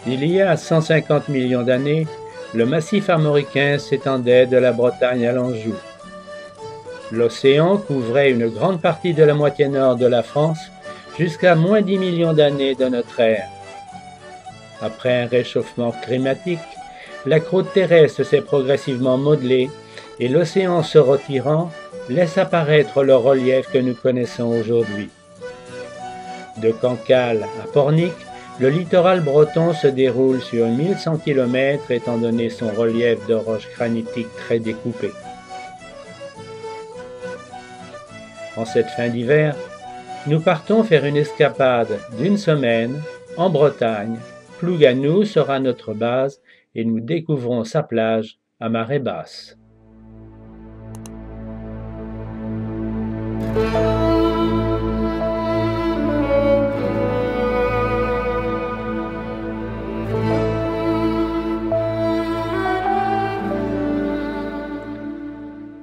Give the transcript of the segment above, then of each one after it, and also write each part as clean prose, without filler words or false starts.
Il y a 150 millions d'années, le massif armoricain s'étendait de la Bretagne à l'Anjou. L'océan couvrait une grande partie de la moitié nord de la France jusqu'à moins 10 millions d'années de notre ère. Après un réchauffement climatique, la croûte terrestre s'est progressivement modelée et l'océan se retirant laisse apparaître le relief que nous connaissons aujourd'hui. De Cancale à Pornic, le littoral breton se déroule sur 1100 km étant donné son relief de roches granitiques très découpées. En cette fin d'hiver, nous partons faire une escapade d'une semaine en Bretagne. Plougasnou sera notre base et nous découvrons sa plage à marée basse.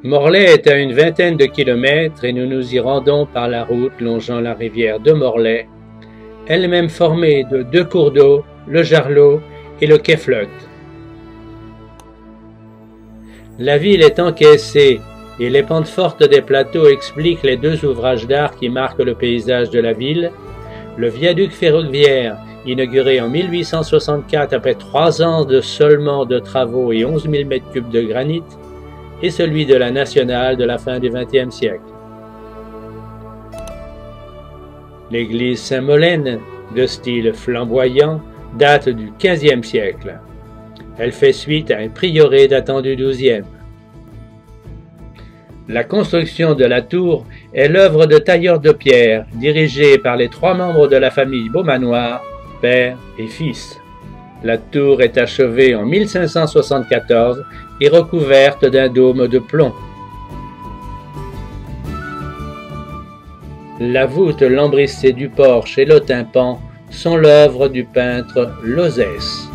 Morlaix est à une vingtaine de kilomètres et nous nous y rendons par la route longeant la rivière de Morlaix, elle-même formée de deux cours d'eau, le Jarlot et le Quai-Flotte. La ville est encaissée et les pentes fortes des plateaux expliquent les deux ouvrages d'art qui marquent le paysage de la ville, le viaduc ferroviaire inauguré en 1864 après 3 ans seulement de travaux et 11 000 m3 de granit, et celui de la nationale de la fin du XXe siècle. L'église Saint-Molène, de style flamboyant, date du XVe siècle. Elle fait suite à un prieuré datant du XIIe. La construction de la tour est l'œuvre de tailleurs de pierre, dirigés par les 3 membres de la famille Beaumanoir, père et fils. La tour est achevée en 1574 et recouverte d'un dôme de plomb. La voûte lambrissée du porche et le tympan sont l'œuvre du peintre Lozès.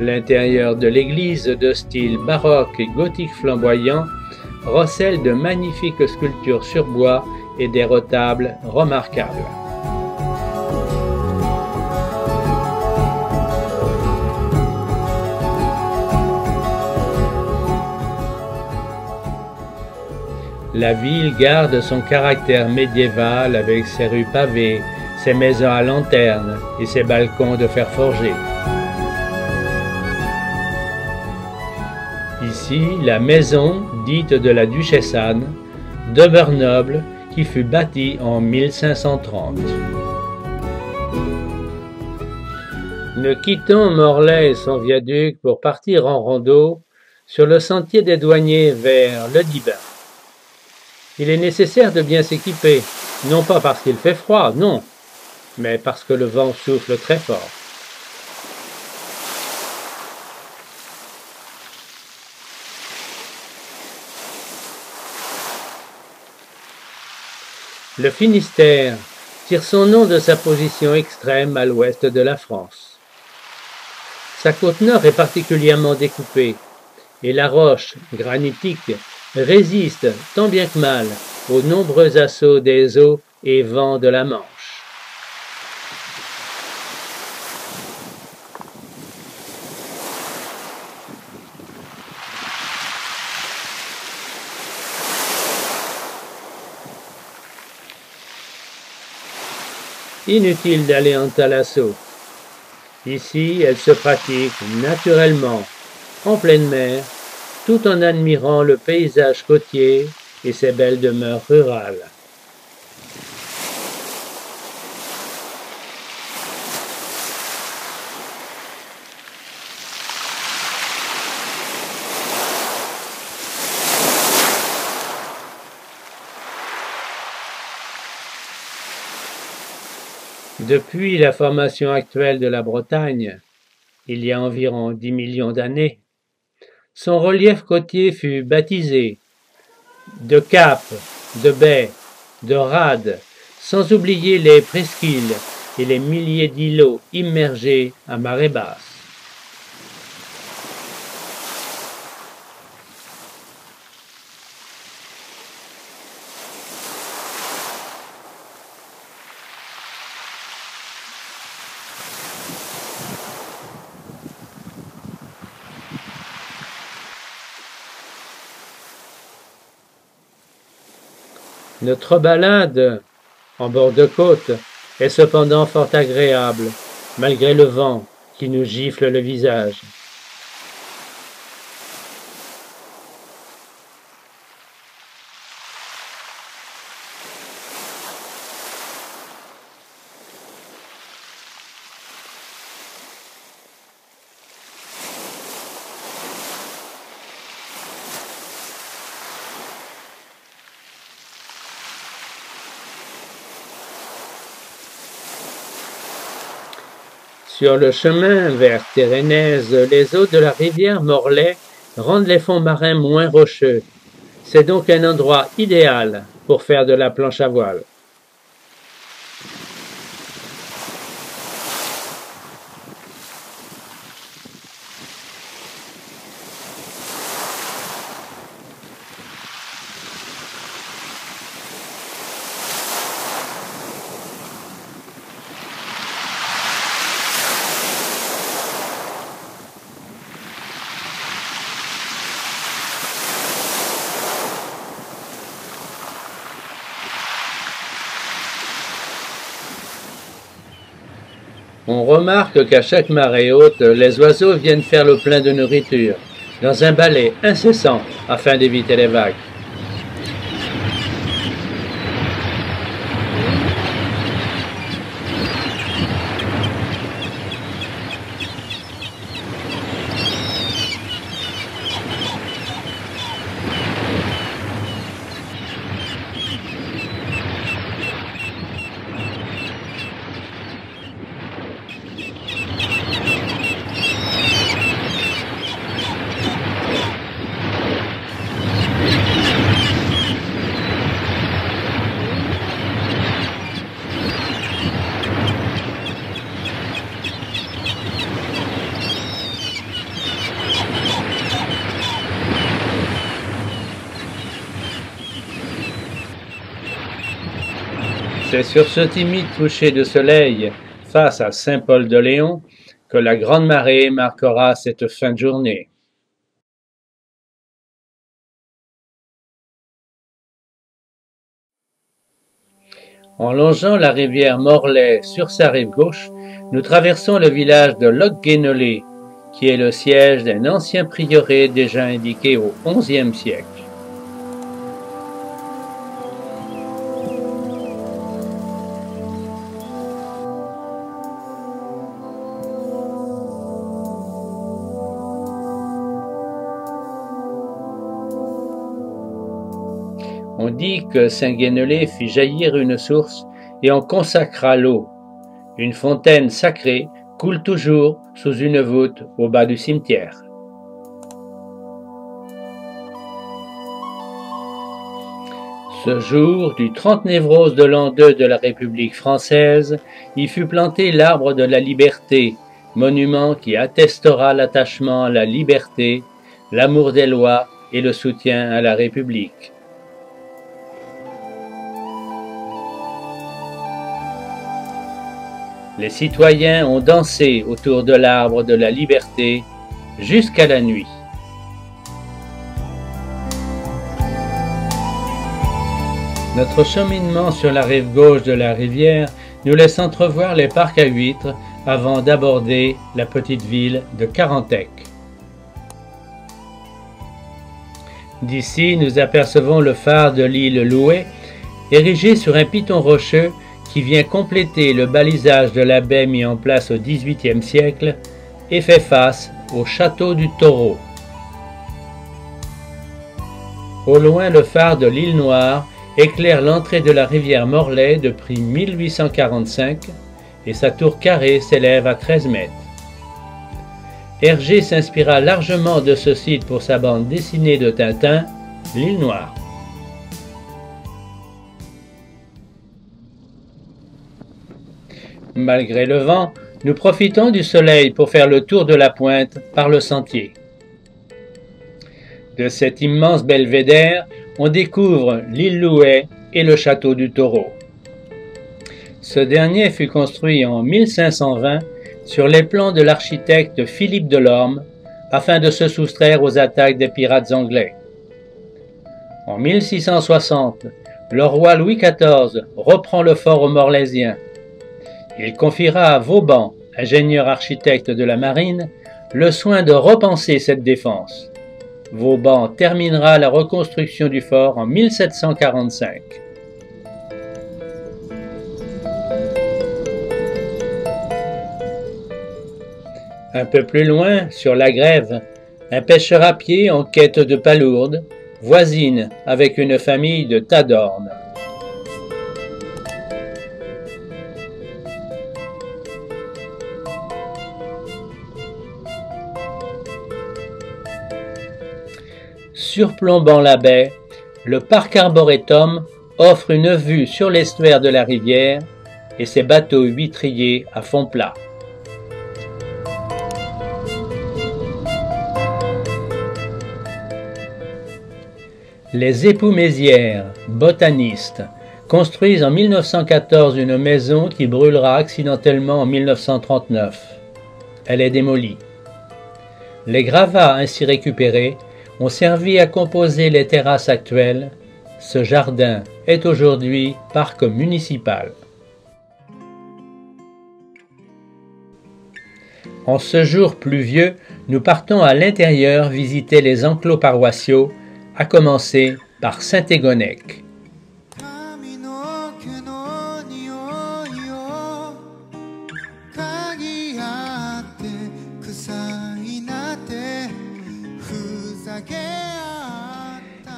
L'intérieur de l'église, de style baroque et gothique flamboyant, recèle de magnifiques sculptures sur bois et des retables remarquables. La ville garde son caractère médiéval avec ses rues pavées, ses maisons à lanternes et ses balcons de fer forgé. Ici, la maison, dite de la Duchesse Anne, demeure noble, qui fut bâtie en 1530. Nous quittons Morlaix et son viaduc pour partir en rando sur le sentier des douaniers vers le Dibin. Il est nécessaire de bien s'équiper, non pas parce qu'il fait froid, non, mais parce que le vent souffle très fort. Le Finistère tire son nom de sa position extrême à l'ouest de la France. Sa côte nord est particulièrement découpée et la roche granitique résiste tant bien que mal aux nombreux assauts des eaux et vents de la Manche. Inutile d'aller en thalasso. Ici, elle se pratique naturellement, en pleine mer, tout en admirant le paysage côtier et ses belles demeures rurales. Depuis la formation actuelle de la Bretagne, il y a environ 10 millions d'années, son relief côtier fut baptisé de caps, de baies de rades, sans oublier les presqu'îles et les milliers d'îlots immergés à marée basse. Notre balade en bord de côte est cependant fort agréable, malgré le vent qui nous gifle le visage. Sur le chemin vers Térénèse, les eaux de la rivière Morlaix rendent les fonds marins moins rocheux. C'est donc un endroit idéal pour faire de la planche à voile. On remarque qu'à chaque marée haute, les oiseaux viennent faire le plein de nourriture, dans un balai incessant afin d'éviter les vagues. C'est sur ce timide coucher de soleil, face à Saint-Paul-de-Léon, que la grande marée marquera cette fin de journée. En longeant la rivière Morlaix sur sa rive gauche, nous traversons le village de Locguénolé, qui est le siège d'un ancien prieuré déjà indiqué au XIe siècle. On dit que Saint-Guénolé fit jaillir une source et en consacra l'eau. Une fontaine sacrée coule toujours sous une voûte au bas du cimetière. Ce jour du 30 Névrose de l'an 2 de la République française, y fut planté l'arbre de la liberté, monument qui attestera l'attachement à la liberté, l'amour des lois et le soutien à la République. Les citoyens ont dansé autour de l'arbre de la liberté jusqu'à la nuit. Notre cheminement sur la rive gauche de la rivière nous laisse entrevoir les parcs à huîtres avant d'aborder la petite ville de Carantec. D'ici, nous apercevons le phare de l'île Louet, érigé sur un piton rocheux qui vient compléter le balisage de la baie mis en place au XVIIIe siècle et fait face au château du Taureau. Au loin, le phare de l'île Noire éclaire l'entrée de la rivière Morlaix depuis 1845 et sa tour carrée s'élève à 13 mètres. Hergé s'inspira largement de ce site pour sa bande dessinée de Tintin, l'île Noire. Malgré le vent, nous profitons du soleil pour faire le tour de la pointe par le sentier. De cet immense belvédère, on découvre l'île Louet et le château du Taureau. Ce dernier fut construit en 1520 sur les plans de l'architecte Philippe Delorme afin de se soustraire aux attaques des pirates anglais. En 1660, le roi Louis XIV reprend le fort aux Morlaisiens. Il confiera à Vauban, ingénieur architecte de la marine, le soin de repenser cette défense. Vauban terminera la reconstruction du fort en 1745. Un peu plus loin, sur la Grève, un pêcheur à pied en quête de palourdes voisine avec une famille de Tadornes. Surplombant la baie, le parc arboretum offre une vue sur l'estuaire de la rivière et ses bateaux huîtriers à fond plat. Les époux Mézières, botanistes, construisent en 1914 une maison qui brûlera accidentellement en 1939. Elle est démolie. Les gravats ainsi récupérés ont servi à composer les terrasses actuelles. Ce jardin est aujourd'hui parc municipal. En ce jour pluvieux, nous partons à l'intérieur visiter les enclos paroissiaux, à commencer par Saint-Égonec.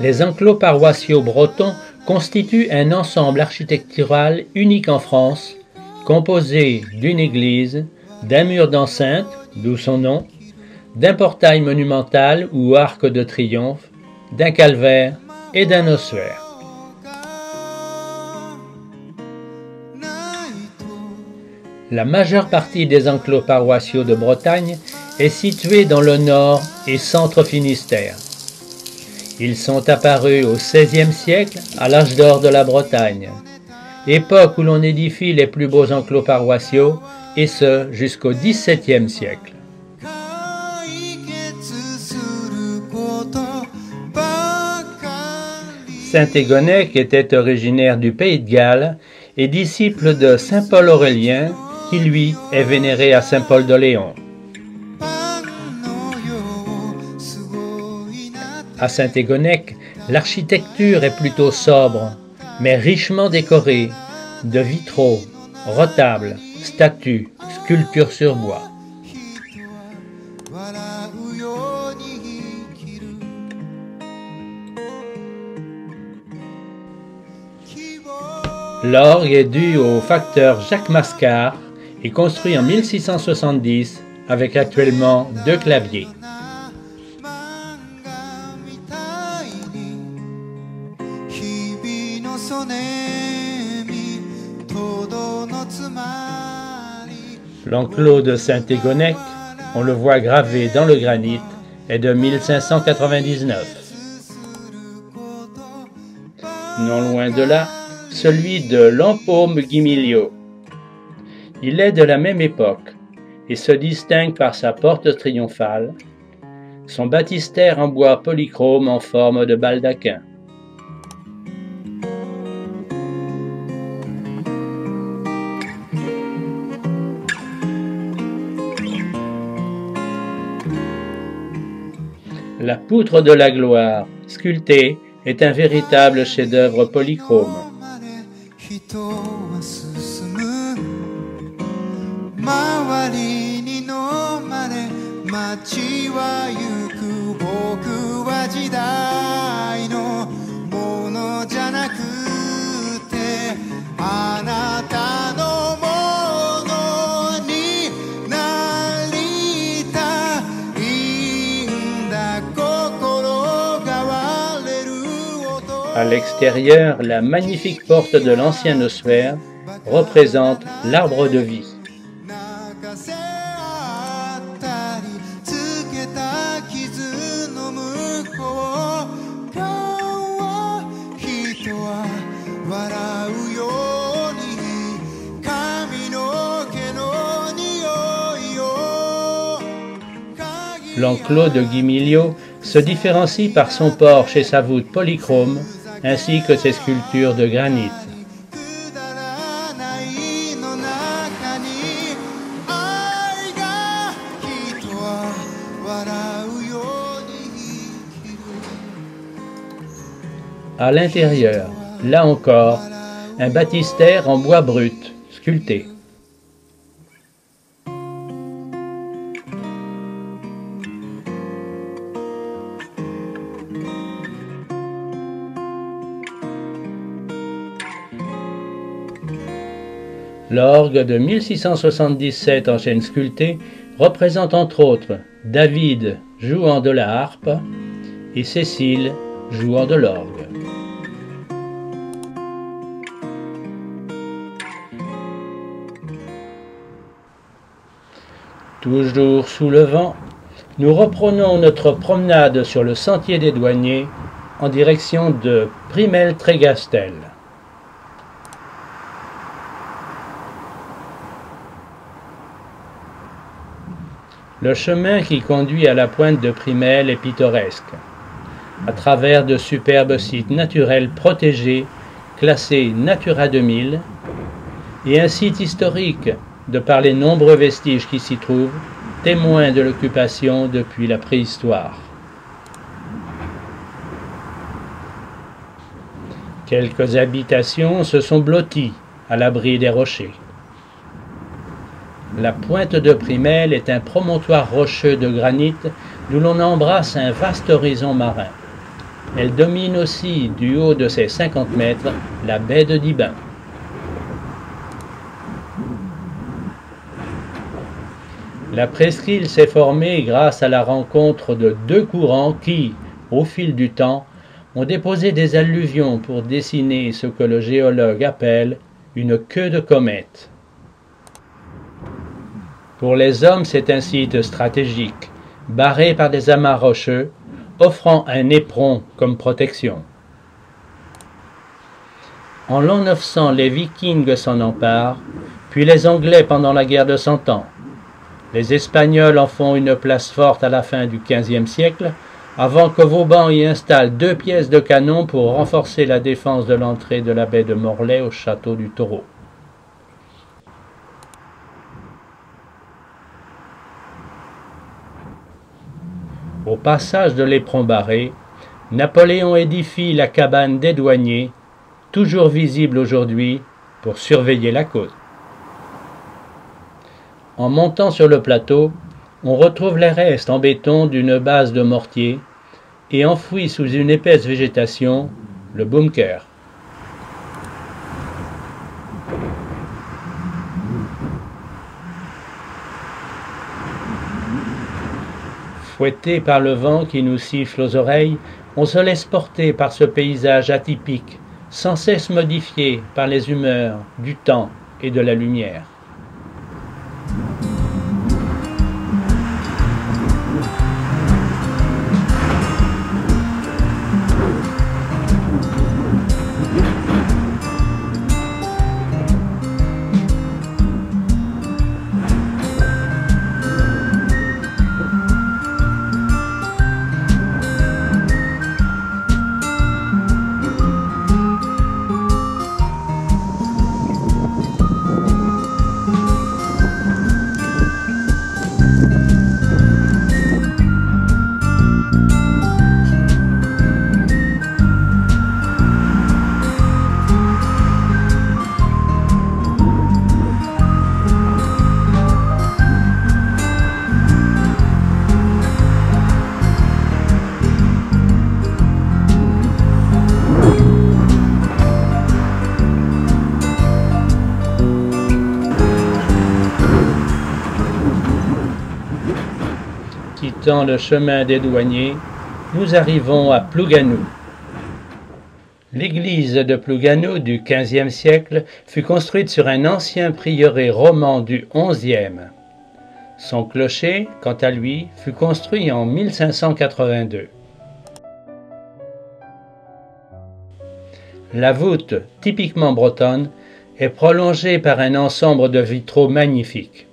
Les enclos paroissiaux bretons constituent un ensemble architectural unique en France, composé d'une église, d'un mur d'enceinte, d'où son nom, d'un portail monumental ou arc de triomphe, d'un calvaire et d'un ossuaire. La majeure partie des enclos paroissiaux de Bretagne est située dans le nord et centre Finistère. Ils sont apparus au XVIe siècle, à l'âge d'or de la Bretagne, époque où l'on édifie les plus beaux enclos paroissiaux, et ce jusqu'au XVIIe siècle. Saint-Égonec était originaire du Pays de Galles et disciple de saint Paul Aurélien, qui lui est vénéré à Saint-Paul de Léon. À Saint-Égonec, l'architecture est plutôt sobre, mais richement décorée, de vitraux, retables, statues, sculptures sur bois. L'orgue est dû au facteur Jacques Mascar et construit en 1670 avec actuellement 2 claviers. L'enclos de Saint-Égonec, on le voit gravé dans le granit, est de 1599. Non loin de là, celui de Lampaume-Guimiliau. Il est de la même époque et se distingue par sa porte triomphale, son baptistère en bois polychrome en forme de baldaquin. La poutre de la gloire, sculptée, est un véritable chef-d'œuvre polychrome. À l'extérieur, la magnifique porte de l'ancien ossuaire représente l'arbre de vie. L'enclos de Guimiliau se différencie par son porche et sa voûte polychrome, ainsi que ses sculptures de granit. À l'intérieur, là encore, un baptistère en bois brut, sculpté. L'orgue de 1677 en chêne sculpté représente entre autres David jouant de la harpe et Cécile jouant de l'orgue. Toujours sous le vent, nous reprenons notre promenade sur le sentier des douaniers en direction de Primel-Trégastel. Le chemin qui conduit à la pointe de Primel est pittoresque, à travers de superbes sites naturels protégés, classés Natura 2000, et un site historique, de par les nombreux vestiges qui s'y trouvent, témoins de l'occupation depuis la préhistoire. Quelques habitations se sont blotties à l'abri des rochers. La pointe de Primel est un promontoire rocheux de granit d'où l'on embrasse un vaste horizon marin. Elle domine aussi, du haut de ses 50 mètres, la baie de Dibin. La presqu'île s'est formée grâce à la rencontre de deux courants qui, au fil du temps, ont déposé des alluvions pour dessiner ce que le géologue appelle une queue de comète. Pour les hommes, c'est un site stratégique, barré par des amas rocheux, offrant un éperon comme protection. En l'an 900, les Vikings s'en emparent, puis les Anglais pendant la guerre de Cent Ans. Les Espagnols en font une place forte à la fin du XVe siècle, avant que Vauban y installe 2 pièces de canon pour renforcer la défense de l'entrée de la baie de Morlaix au château du Taureau. Au passage de l'éperon barré, Napoléon édifie la cabane des douaniers, toujours visible aujourd'hui, pour surveiller la côte. En montant sur le plateau, on retrouve les restes en béton d'une base de mortier et enfoui sous une épaisse végétation, le bunker. Fouettés par le vent qui nous siffle aux oreilles, on se laisse porter par ce paysage atypique, sans cesse modifié par les humeurs, du temps et de la lumière. Quittant le chemin des douaniers, nous arrivons à Plougasnou. L'église de Plougasnou du XVe siècle fut construite sur un ancien prieuré roman du XIe. Son clocher, quant à lui, fut construit en 1582. La voûte, typiquement bretonne, est prolongée par un ensemble de vitraux magnifiques.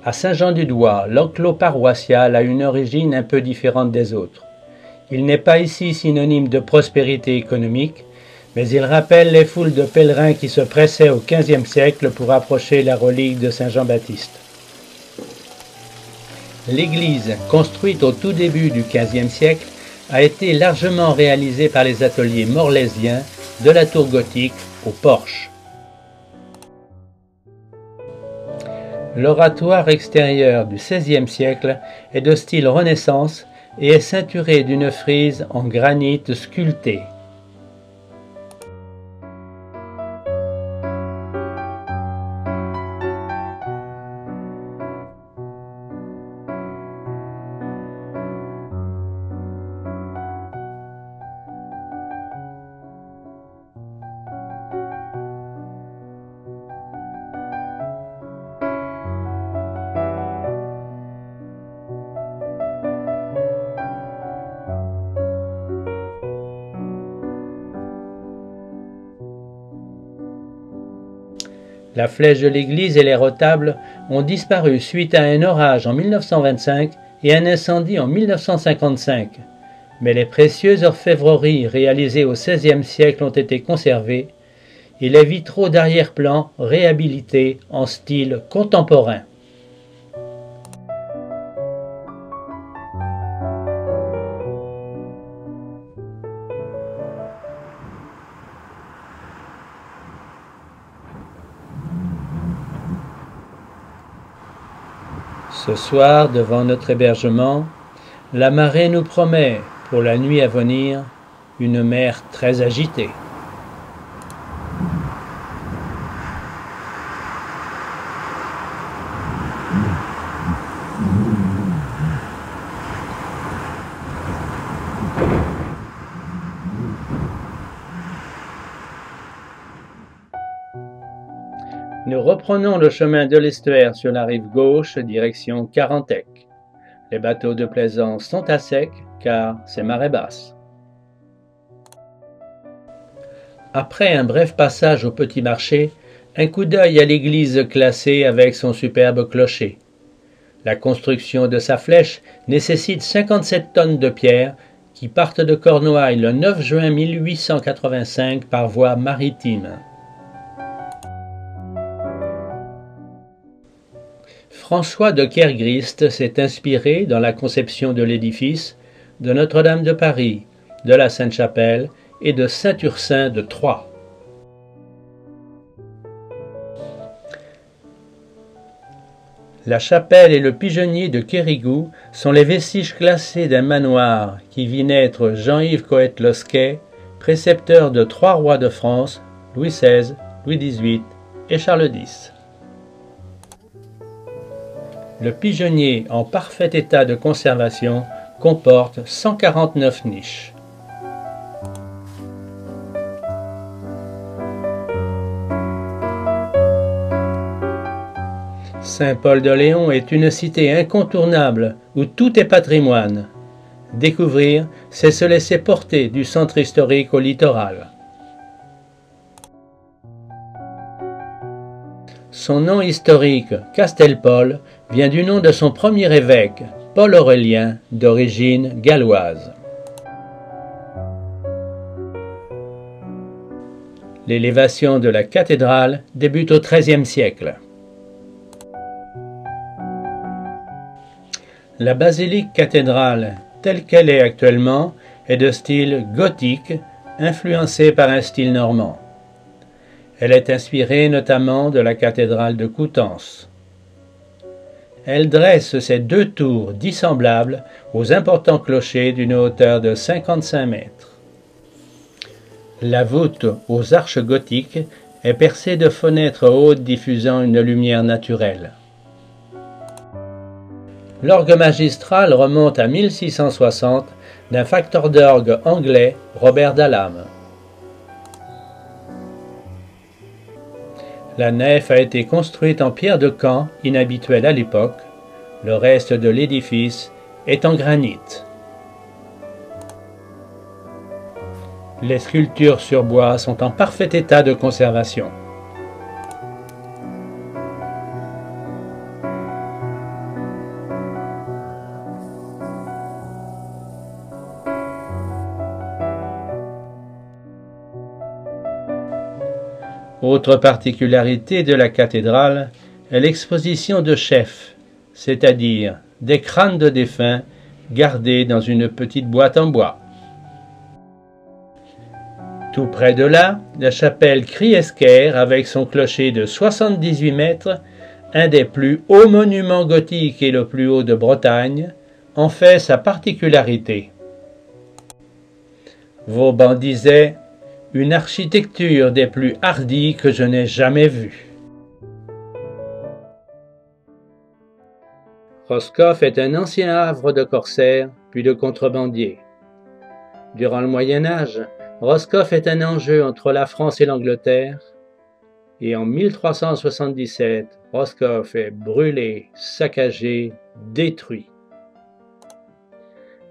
À Saint-Jean-du-Doigt, l'enclos paroissial a une origine un peu différente des autres. Il n'est pas ici synonyme de prospérité économique, mais il rappelle les foules de pèlerins qui se pressaient au XVe siècle pour approcher la relique de Saint Jean-Baptiste. L'église, construite au tout début du XVe siècle, a été largement réalisée par les ateliers morlaisiens de la tour gothique au porche. L'oratoire extérieur du XVIe siècle est de style Renaissance et est ceinturé d'une frise en granit sculpté. La flèche de l'église et les retables ont disparu suite à un orage en 1925 et un incendie en 1955, mais les précieuses orfèvreries réalisées au XVIe siècle ont été conservées et les vitraux d'arrière-plan réhabilités en style contemporain. Ce soir, devant notre hébergement, la marée nous promet, pour la nuit à venir, une mer très agitée. Nous reprenons le chemin de l'estuaire sur la rive gauche, direction Carantec. Les bateaux de plaisance sont à sec, car c'est marée basse. Après un bref passage au petit marché, un coup d'œil à l'église classée avec son superbe clocher. La construction de sa flèche nécessite 57 tonnes de pierre qui partent de Cornouailles le 9 juin 1885 par voie maritime. François de Kerghrist s'est inspiré, dans la conception de l'édifice, de Notre-Dame de Paris, de la Sainte-Chapelle et de Saint-Ursin de Troyes. La chapelle et le pigeonnier de Quérigou sont les vestiges classés d'un manoir qui vit naître Jean-Yves Coët-Losquet, précepteur de 3 rois de France, Louis XVI, Louis XVIII et Charles X. Le pigeonnier, en parfait état de conservation, comporte 149 niches. Saint-Paul-de-Léon est une cité incontournable où tout est patrimoine. Découvrir, c'est se laisser porter du centre historique au littoral. Son nom historique, Castelpol, vient du nom de son premier évêque, Paul Aurélien, d'origine galloise. L'élévation de la cathédrale débute au XIIIe siècle. La basilique cathédrale, telle qu'elle est actuellement, est de style gothique, influencée par un style normand. Elle est inspirée notamment de la cathédrale de Coutances. Elle dresse ses 2 tours dissemblables aux importants clochers d'une hauteur de 55 mètres. La voûte aux arches gothiques est percée de fenêtres hautes diffusant une lumière naturelle. L'orgue magistral remonte à 1660 d'un facteur d'orgue anglais, Robert Dallam. La nef a été construite en pierre de Caen, inhabituelle à l'époque. Le reste de l'édifice est en granit. Les sculptures sur bois sont en parfait état de conservation. Autre particularité de la cathédrale est l'exposition de chefs, c'est-à-dire des crânes de défunts gardés dans une petite boîte en bois. Tout près de là, la chapelle Criesquer, avec son clocher de 78 mètres, un des plus hauts monuments gothiques et le plus haut de Bretagne, en fait sa particularité. Vauban disait « Une architecture des plus hardies que je n'ai jamais vues ». Roscoff est un ancien havre de corsaires, puis de contrebandiers. Durant le Moyen Âge, Roscoff est un enjeu entre la France et l'Angleterre, et en 1377, Roscoff est brûlé, saccagé, détruit.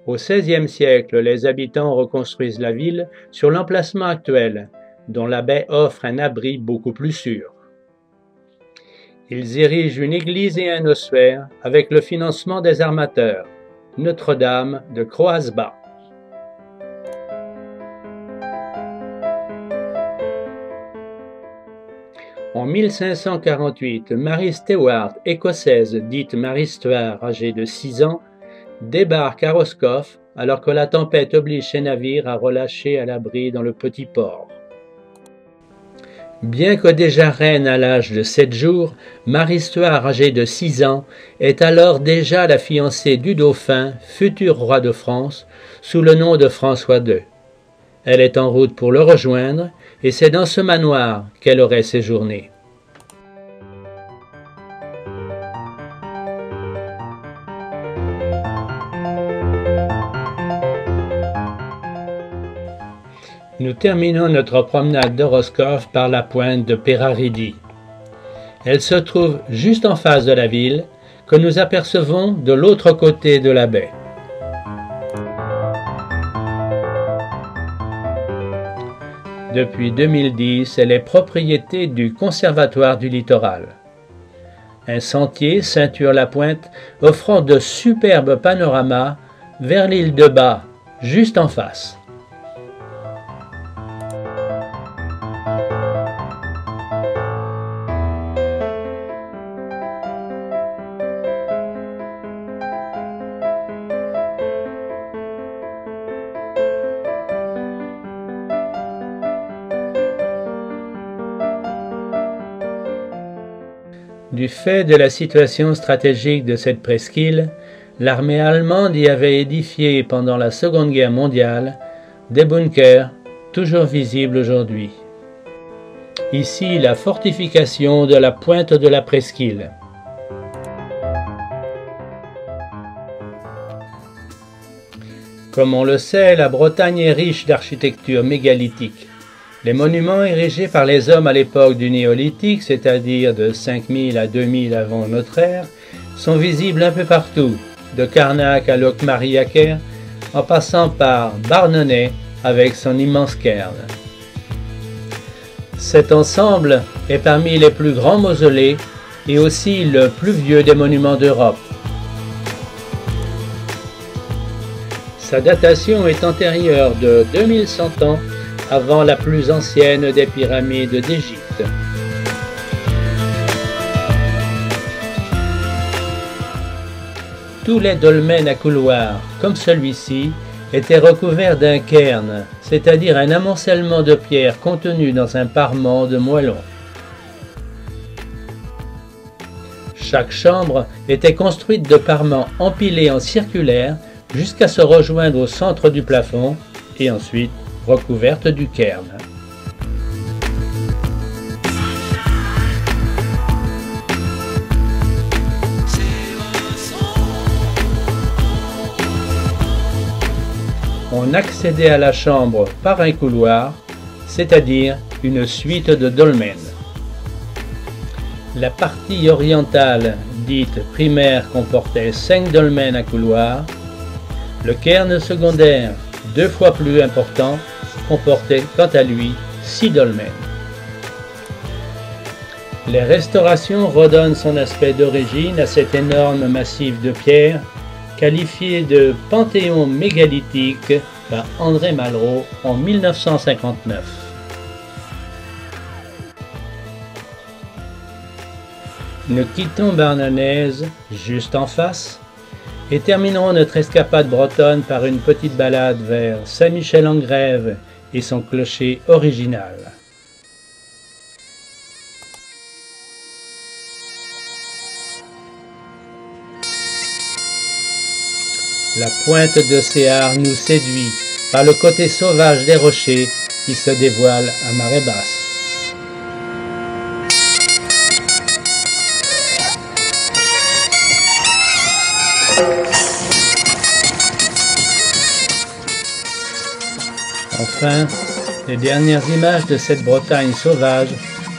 Au XVIe siècle, les habitants reconstruisent la ville sur l'emplacement actuel, dont la baie offre un abri beaucoup plus sûr. Ils érigent une église et un ossuaire avec le financement des armateurs, Notre-Dame de Croasbas. En 1548, Mary Stewart, écossaise dite Mary Stuart, âgée de 6 ans, débarque à Roscoff alors que la tempête oblige ses navires à relâcher à l'abri dans le petit port. Bien que déjà reine à l'âge de 7 jours, Mary Stuart, âgée de 6 ans, est alors déjà la fiancée du dauphin, futur roi de France, sous le nom de François II. Elle est en route pour le rejoindre, et c'est dans ce manoir qu'elle aurait séjourné. Nous terminons notre promenade de Roscoff par la pointe de Péraridi. Elle se trouve juste en face de la ville, que nous apercevons de l'autre côté de la baie. Depuis 2010, elle est propriété du Conservatoire du Littoral. Un sentier ceinture la pointe, offrant de superbes panoramas vers l'île de Bas, juste en face. Du fait de la situation stratégique de cette presqu'île, l'armée allemande y avait édifié pendant la Seconde Guerre mondiale des bunkers toujours visibles aujourd'hui. Ici, la fortification de la pointe de la presqu'île. Comme on le sait, la Bretagne est riche d'architecture mégalithique. Les monuments érigés par les hommes à l'époque du néolithique, c'est-à-dire de 5000 à 2000 avant notre ère, sont visibles un peu partout, de Carnac à Locmariaquer, en passant par Barnenay avec son immense cairn. Cet ensemble est parmi les plus grands mausolées et aussi le plus vieux des monuments d'Europe. Sa datation est antérieure de 2100 ans avant la plus ancienne des pyramides d'Égypte. Tous les dolmens à couloirs, comme celui-ci, étaient recouverts d'un cairn, c'est-à-dire un amoncellement de pierres contenues dans un parement de moellons. Chaque chambre était construite de parements empilés en circulaire jusqu'à se rejoindre au centre du plafond et ensuite recouverte du cairn. On accédait à la chambre par un couloir, c'est-à-dire une suite de dolmens. La partie orientale, dite primaire, comportait 5 dolmens à couloir. Le cairn secondaire, 2 fois plus important, comportait quant à lui 6 dolmens. Les restaurations redonnent son aspect d'origine à cet énorme massif de pierre, qualifié de panthéon mégalithique par André Malraux en 1959. Nous quittons Barnanaise, juste en face, et terminerons notre escapade bretonne par une petite balade vers Saint-Michel-en-Grève et son clocher original. La pointe de Céard nous séduit par le côté sauvage des rochers qui se dévoilent à marée basse. Enfin, les dernières images de cette Bretagne sauvage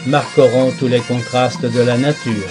marqueront tous les contrastes de la nature.